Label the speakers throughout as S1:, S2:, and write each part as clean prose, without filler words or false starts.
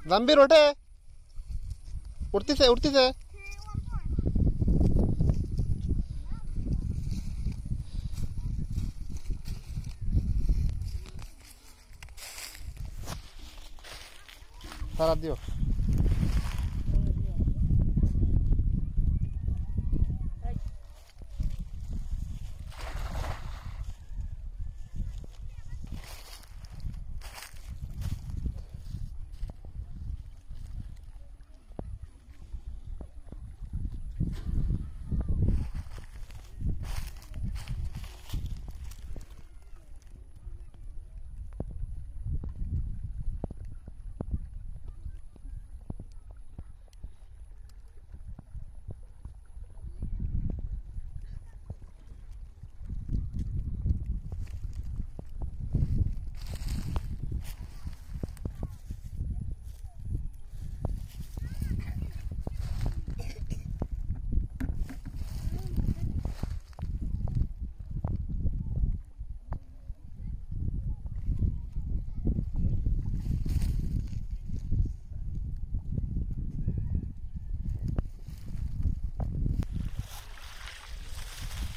S1: জাম্বির ওঠে উঠতেছে উঠতেছে তারা দিও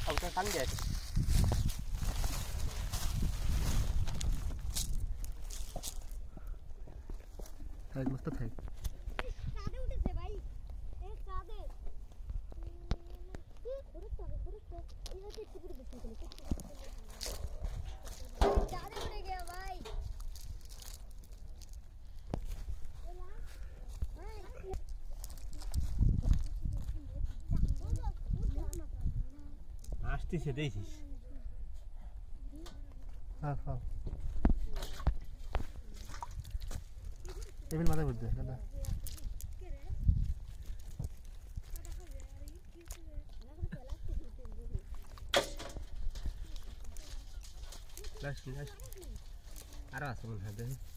S1: Ông cắn gì? Thầy must thầy.
S2: চাঁদে উঠেছে ভাই এই চাঁদে এটা তো একটু পুরো বেশি করে চাঁদে উঠে গিয়া ভাই
S3: আসতেছে দেখিস
S1: হ্যাঁ হ্যাঁ টেবিল মাথায় ঘুরতে দাদা
S3: আরো আছে মনে হয়